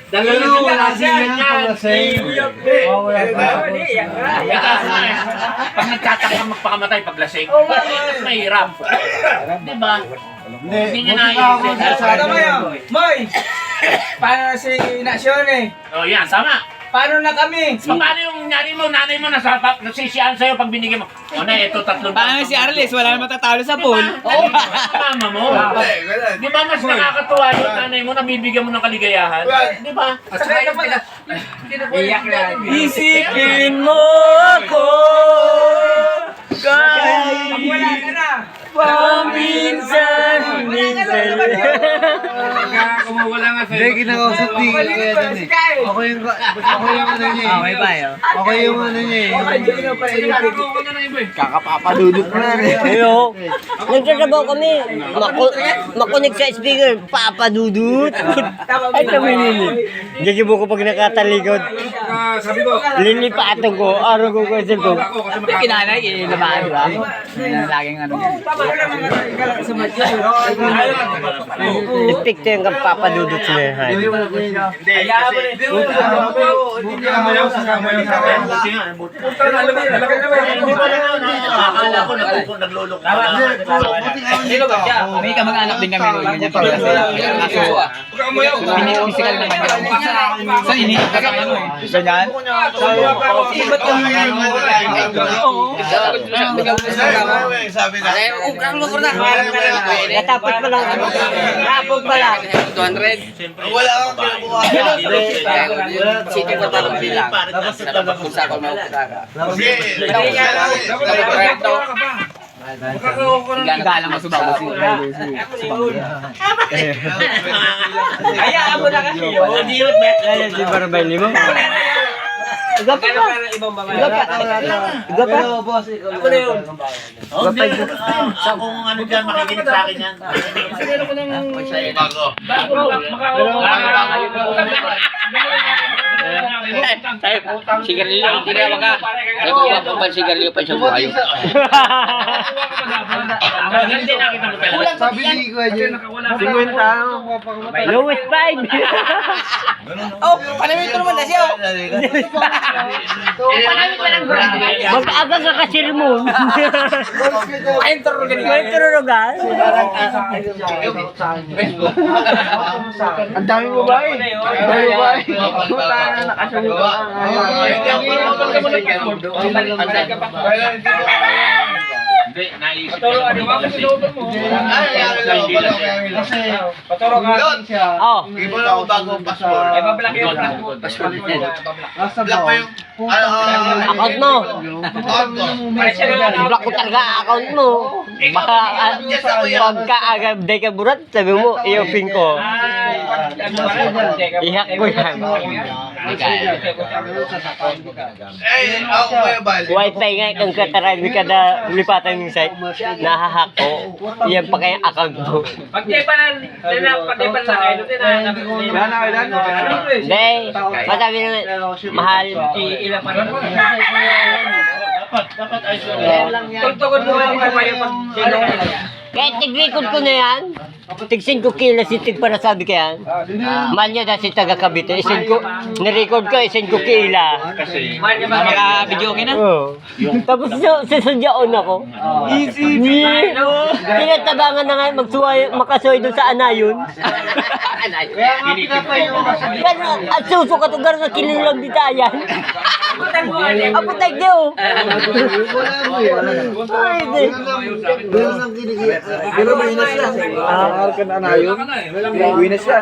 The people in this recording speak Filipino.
Dalawa wala siya. Pag nagtataka magpakamatay paglasing, mahirap. Diba? Hindi niya naisip. Ano mo yun? Moy! Paano si Nasyon eh? O yan, tama. Paano na kami? Paano yung nanay mo nasisiyaan sa'yo pag binigyan mo? O na, ito tatlong. Paano si Arlis? Wala na matatalo sa pool. Oo, mama mo. Di ba mas nakakatuwa yung nanay mo, nabibigyan mo ng kaligayahan? Di ba? Iyak na. Isipin mo ako kahit Wala ka na. paminsan. Kumawala nga sa'yo. Hindi, kinakausap di ko kaya dyan eh. Ako yung ano niya eh. Okay ba yun? Ako yung ano niya eh. Kakapapadudot mo na rin. Hello. Nagtatrabaho kami. Makunik sa speaker. Papadudut. Ay, kami nini. Gagibo ko pag nakatalikod. Sabi ko, Lilipatan ko. Araw ko kasi ko. Kinanay, kinilamaan, di ba? Laging ano. Epekto yung papadudut niya. Akala ko naglulok. Sino ba siya? May kamag-anak din kami. Ganyan pa. Kaso, physical naman yun. Sa iniit ka ano eh. Ganyan? Iba't yung sabi na. Natapos pa lang. Tapos pa lang. 200. Wala akong kinukuha. City pa talong bilang. Dapat kung sa ako maupunta ka. Galang masubaw si Hayaan mo na kasi yun. Ayan si Barabay Limo. Iga pa. Pero boss, ikaw Ako na yun. Ako kung ano dyan, makikinig sa akin yan. sigarilyo, tinawag ka. Ay, kuha pa pa sigarilyo pa siya buhayo. Hindi nakita mo talaga. sabi ni ko dyan. 50. Lowest 5. Oh, panamit ko naman na siya. Mag-aga ka kasi Ramon. Ayun, turo ganito. May tururugan. Ang dami mo ba eh? Ang dami mo ba eh? Hindi, naisip ko. Paturo ka. Oh. Iba na ako bago ang passport. Ay, mablaki yung Passport yan. Black pa yung... Account mo. I-block ko talaga ang account mo. Baka pagka-agad day ka burat, sabi mo, i-open ko. Ihack ko yan. Eh, ako kayo bal. Wi-Fi nga kung katarami ka na lipatan yung site, nahahack ko. Iyan pa kaya account mo. Pagtipan na kayo, Hindi, masabi na mahal. ilan pa rin. Dapat ayos lang. Tugtugon mo lang kayo pag Kahit tig-record ko na yan, tig-5 kilo si tig para sabi ka yan. Mahal niya dahil si taga Cavite. Ni-record ko, 5 kilo. Maka-video okay na? Oo. Tapos sasadyaon ako. Easy. Tinatabangan na nga makasuhay doon sa anayon. Gano'n, at suso ka to, gano'n na kinilang ditayan. Apotay niyo. Ay, di. Pero may na siya. Nakakal ka na na yun. May na siya.